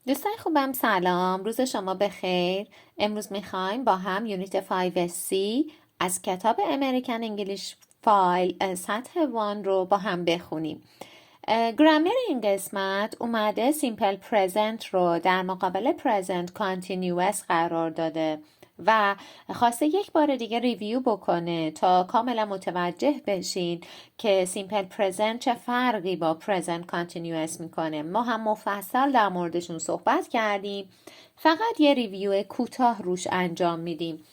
دوستان خوبم، سلام، روز شما بخیر. امروز میخوایم با هم یونیت 5C از کتاب امریکن انگلیش فایل سطح 1 رو با هم بخونیم. گرامر این قسمت اومده سیمپل پرزنت رو در مقابل پرزنت کانتینیوس قرار داده و خواسته یک بار دیگه ریویو بکنه تا کاملا متوجه بشین که سیمپل پرزنت چه فرقی با پرزنت کانتینیوس میکنه. ما هم مفصل در موردشون صحبت کردیم، فقط یه ریویو کوتاه روش انجام میدیم.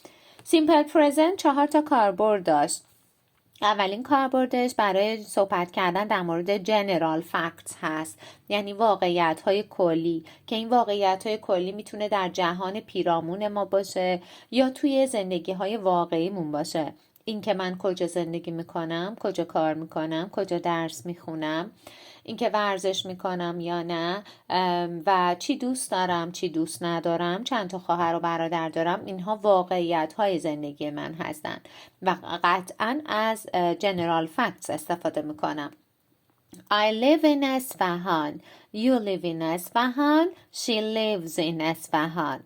سیمپل پرزنت 4 تا کاربرد داشت. اولین کاربردش برای صحبت کردن در مورد جنرال فکتس هست، یعنی واقعیت های کلی، که این واقعیت های کلی میتونه در جهان پیرامون ما باشه یا توی زندگی های واقعیمون باشه. اینکه من کجا زندگی میکنم، کجا کار میکنم، کجا درس میخونم، اینکه ورزش میکنم یا نه، و چی دوست دارم چی دوست ندارم، چند تا خواهر و برادر دارم، اینها واقعیت های زندگی من هستن و قطعا از جنرال فکتس استفاده میکنم. I live in Esfahan. You live in Esfahan. She lives in Esfahan.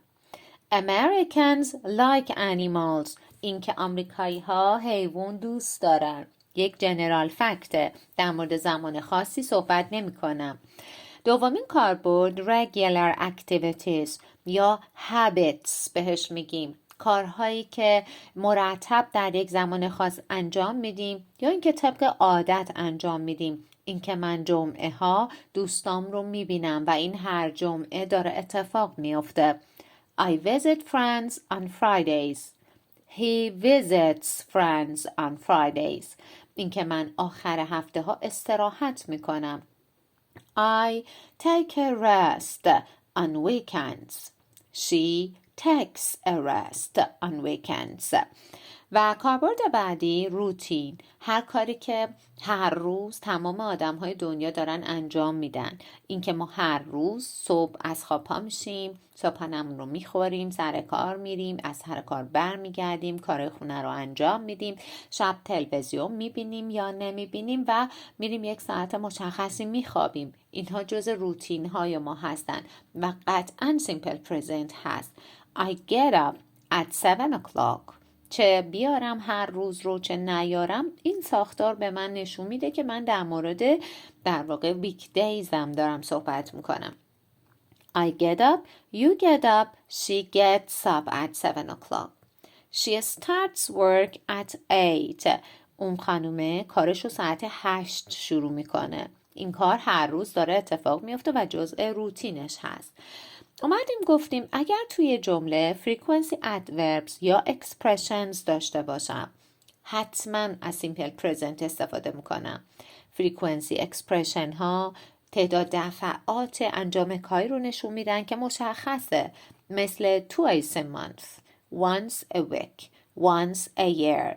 Americans like animals. اینکه آمریکایی ها حیوان دوست دارن یک جنرال فکته، در مورد زمان خاصی صحبت نمی کنم. دومین کاربرد regular activities یا habits بهش میگیم، کارهایی که مرتب در یک زمان خاص انجام میدیم یا اینکه طبق عادت انجام میدیم. اینکه من جمعه ها دوستام رو میبینم و این هر جمعه داره اتفاق میفته. I visit friends on Fridays. He visits friends on Fridays. اینکه من آخر هفته ها استراحت میکنم. I take a rest on weekends. She takes a rest on weekends. و کاربرد بعدی روتین، هر کاری که هر روز تمام آدم‌های دنیا دارن انجام میدن. اینکه ما هر روز صبح از خواب پا میشیم، صبحانمون رو میخوریم، سر کار میریم، از سر کار برمیگردیم، کار خونه رو انجام میدیم، شب تلویزیون میبینیم یا نمیبینیم و میریم یک ساعت مشخصی میخوابیم. اینها جز روتین های ما هستن و قطعا سیمپل پرزنت هست. I get up at 7 o'clock. چه بیارم هر روز رو چه نیارم، این ساختار به من نشون میده که من در مورد در واقع ویک دیزم دارم صحبت میکنم. I get up, you get up, she gets up at 7 o'clock. She starts work at 8. اون خانومه کارش رو ساعت 8 شروع میکنه. این کار هر روز داره اتفاق میفته و جزء روتینش هست. اومدیم گفتیم اگر توی جمله frequency adverbs یا expressions داشته باشم، حتما از simple present استفاده میکنم. frequency expression ها تعداد دفعات انجام کاری رو نشون میدن که مشخصه، مثل twice a month, once a week, once a year.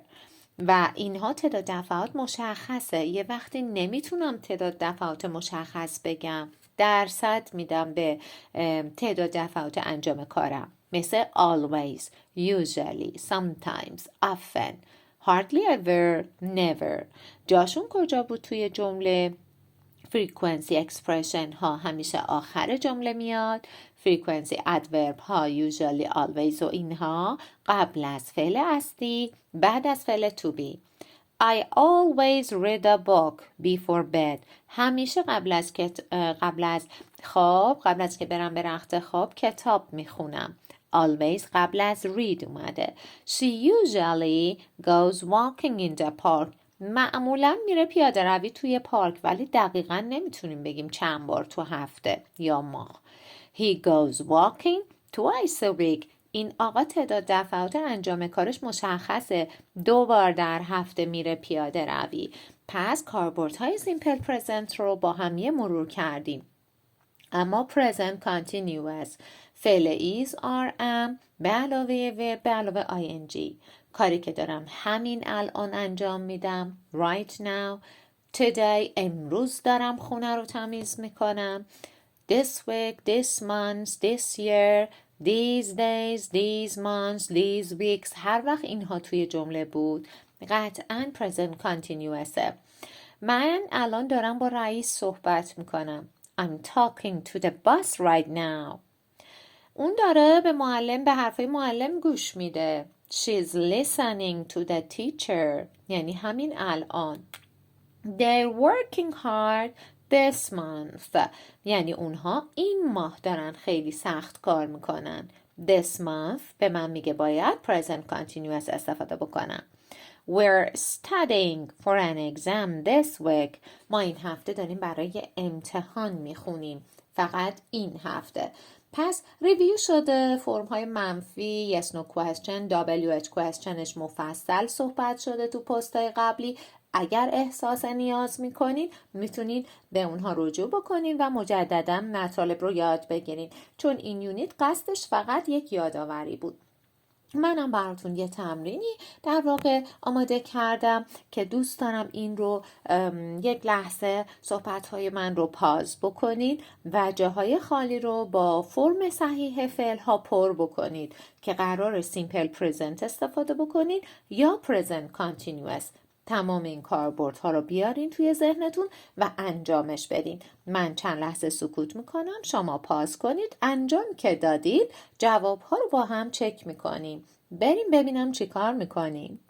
و اینها تعداد دفعات مشخصه. یه وقتی نمیتونم تعداد دفعات مشخص بگم، درصد میدم به تعداد دفعات انجام کارم، مثل always, usually, sometimes, often, hardly ever, never. جاشون کجا بود توی جمله؟ frequency expression ها همیشه آخر جمله میاد. frequency adverb ها usually, always و اینها قبل از فعل اصلی، بعد از فعل to be. I always read a book before bed. همیشه قبل از خواب، قبل از که برم به رخت خواب کتاب میخونم. always قبل از read اومده. She usually goes walking in the park. معمولا میره پیاده روی توی پارک، ولی دقیقا نمیتونیم بگیم چند بار تو هفته یا ماه. He goes walking twice a week. این آقا تعداد دفعات انجام کارش مشخصه، 2 بار در هفته میره پیاده روی. پس کاربردهای سیمپل پرزنت رو با هم یه مرور کردیم. اما present continuous، فعل is are am به علاوه verb به علاوه ing، کاری که دارم همین الان انجام میدم، right now. today، امروز دارم خونه رو تمیز میکنم. this week, this month, this year, these days, these months, these weeks. هر وقت اینها توی جمله بود قطعا present continuous. من الان دارم با رئیس صحبت میکنم. I'm talking to the boss right now. اون داره به حرفای معلم گوش میده. She's listening to the teacher. یعنی همین الان. They're working hard this month. یعنی اونها این ماه دارن خیلی سخت کار میکنن. This month به من میگه باید present continuous استفاده بکنم. We're studying for an exam this week. ما این هفته داریم برای امتحان میخونیم. فقط این هفته. پس ریویو شده، فرم های منفی، yes no question، WH questionش مفصل صحبت شده تو پست های قبلی. اگر احساس نیاز میکنین میتونین به اونها رجوع بکنین و مجددا مطالب رو یاد بگیرین، چون این یونیت قصدش فقط یک یادآوری بود. منم براتون یه تمرینی در واقع آماده کردم که دوست دارم این رو یک لحظه صحبت‌های من رو پاز بکنید و جاهای خالی رو با فرم صحیح فعل ها پر بکنید که قرار سیمپل پرزنت استفاده بکنید یا پرزنت کانتینیوس. تمام این کاربردها رو بیارین توی ذهنتون و انجامش بدین. من چند لحظه سکوت میکنم، شما پاز کنید، انجام که دادید جوابها رو با هم چک میکنیم. بریم ببینم چی کار میکنیم.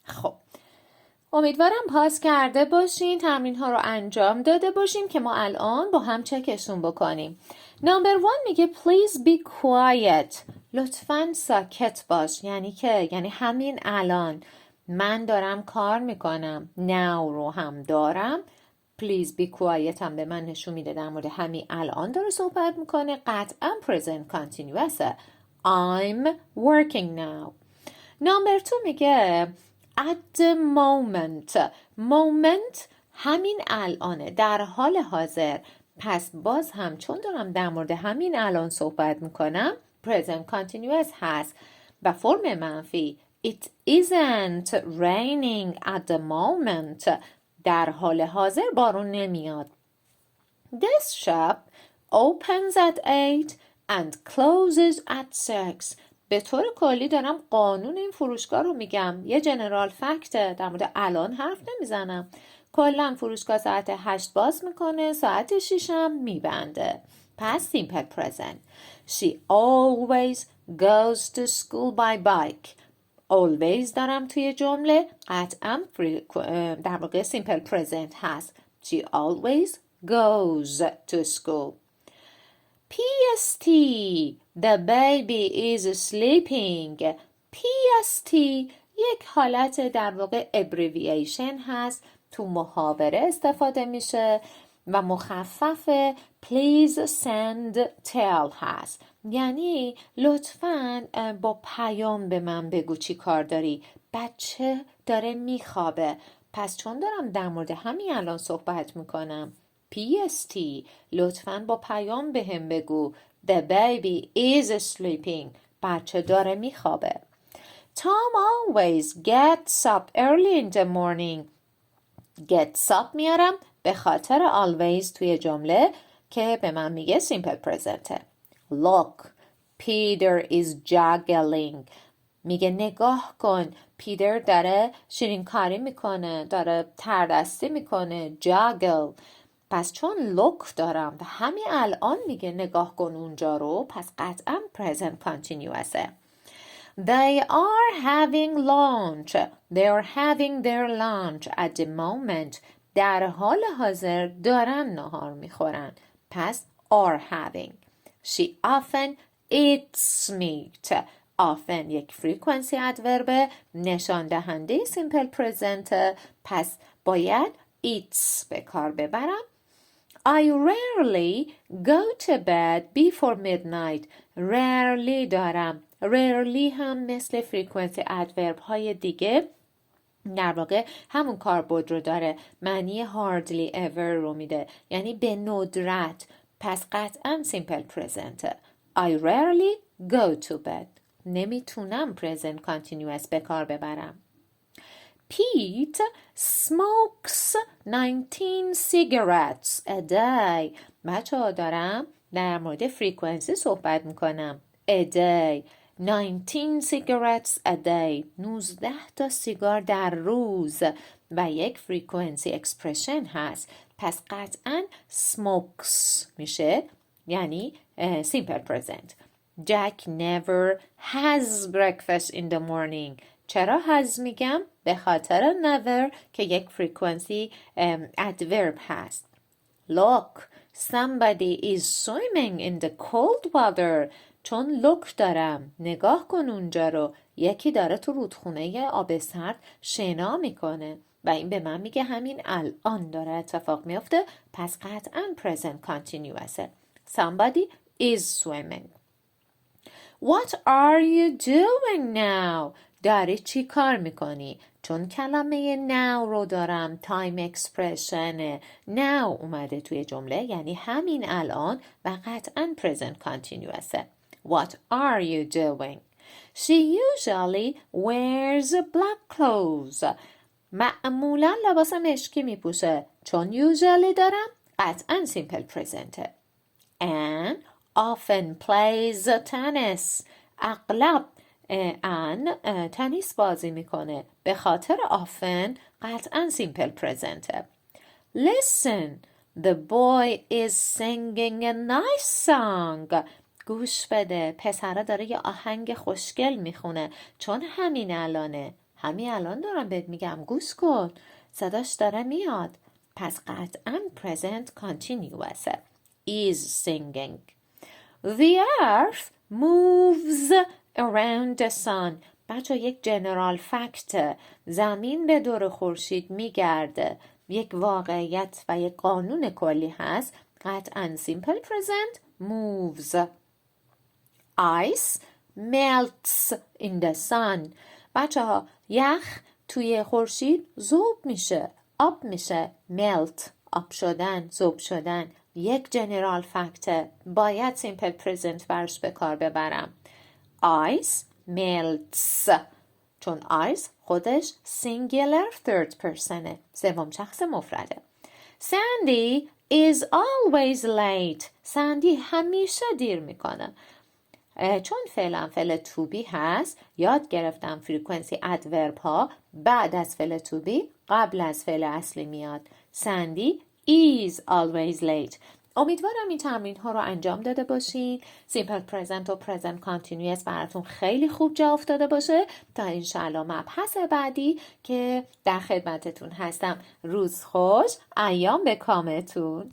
خب امیدوارم پاس کرده باشین، تمرین ها رو انجام داده باشیم که ما الان با هم چکشون بکنیم. نمبر 1 میگه please be quiet. لطفاً ساکت باش. یعنی همین الان. من دارم کار میکنم. now رو هم دارم. please be quiet هم به من نشون میده در مورد همین الان داره صحبت میکنه. قطعا present continuous. I'm working now. نمبر 2 میگه at the moment همین الانه، در حال حاضر. پس باز هم چون دارم در مورد همین الان صحبت میکنم present continuous هست و فرم منفی it isn't raining at the moment. در حال حاضر بارون نمیاد. This shop opens at 8 and closes at 6. به طور کلی دارم قانون این فروشگاه رو میگم. یه جنرال فکت، در مورد الان حرف نمیزنم. کلا فروشگاه ساعت 8 باز میکنه، ساعت 6 هم میبنده. پس simple present. She always goes to school by bike. always دارم توی جمله، قطعا در واقع simple present هست. She always goes to school. PST The baby is sleeping. PST یک حالت در واقع abbreviation هست، تو محاوره استفاده میشه و مخفف please send tell هست. یعنی لطفاً با پیام به من بگو چی کار داری. بچه داره میخوابه. پس چون دارم در مورد همین الان صحبت میکنم PST لطفاً با پیام به هم بگو The baby is sleeping. بچه داره میخوابه. Tom always gets up early in the morning. Gets up میارم به خاطر always توی جمله که به من میگه simple present. Look, Peter is juggling. میگه نگاه کن، پیتر داره شیرینکاری میکنه، داره تردستی میکنه. juggle. پس چون look دارم و همین الان میگه نگاه کن اونجا رو، پس قطعا present continuous. They are having lunch. They are having their lunch at the moment. در حال حاضر دارن نهار میخورن. پس are having. She often eats meat. often یک frequency adverb نشان دهنده simple present. پس باید eats به کار ببرم. I rarely go to bed before midnight. Rarely دارم. Rarely هم مثل frequency adverb های دیگه در واقع همون کاربرد رو داره. معنی hardly ever رو میده. یعنی به ندرت. پس قطعا simple present. I rarely go to bed. نمیتونم present continuous به کار ببرم. Pete smokes 19 cigarettes a day. بچه ها دارم در مورد frequency صحبت میکنم. A day. 19 cigarettes a day 19 تا سیگار در روز و یک frequency expression هست. پس قطعاً smokes میشه، یعنی simple present. Jack never has breakfast in the morning. چرا has میگم؟ به خاطر never که یک frequency adverb هست. Look, somebody is swimming in the cold water. چون look دارم، نگاه کن اونجا رو، یکی داره تو رودخونه آب سرد شنا میکنه و این به من میگه همین الان داره اتفاق میفته. پس قطعاً present continuous. Somebody is swimming. What are you doing now? داری چی کار میکنی؟ چون کلمه now رو دارم، time expression now اومده توی جمله، یعنی همین الان و قطعاً present continuous. What are you doing? She usually wears black clothes. معمولا لباس مشکی میپوشه. چون usually دارم قطعاً simple present. Anne often plays tennis. اغلب ان تنیس بازی میکنه. به خاطر often قطعا simple present. Listen, the boy is singing a nice song. گوش بده، پسره داره یه آهنگ خوشگل میخونه. چون همین الانه، همین الان دارم بهت میگم گوش کن، صداش داره میاد. پس قطعا present continuous. Is singing. The earth moves around the sun. بچه یک جنرال فکت، زمین به دور خورشید میگرده، یک واقعیت و یک قانون کلی هست. قطعا simple present moves. Ice melts in the sun. بچه ها یخ توی خورشید ذوب میشه، آب میشه. melt آب شدن، ذوب شدن. یک جنرال فکت، باید simple present برش به کار ببرم. Ice melts. چون ice خودش singular third personه، سوم شخص مفرده. Sandy is always late. سندی همیشه دیر میکنه. چون فعلا فعل to be هست، یاد گرفتم فریکونسی ادورب ها بعد از فعل to be قبل از فعل اصلی میاد. Sandy is always late. امیدوارم این تمرین ها رو انجام داده باشین. simple present و present continuous براتون خیلی خوب جا افتاده باشه تا انشاءالله مبحث بعدی که در خدمتتون هستم. روز خوش، ایام به کامتون.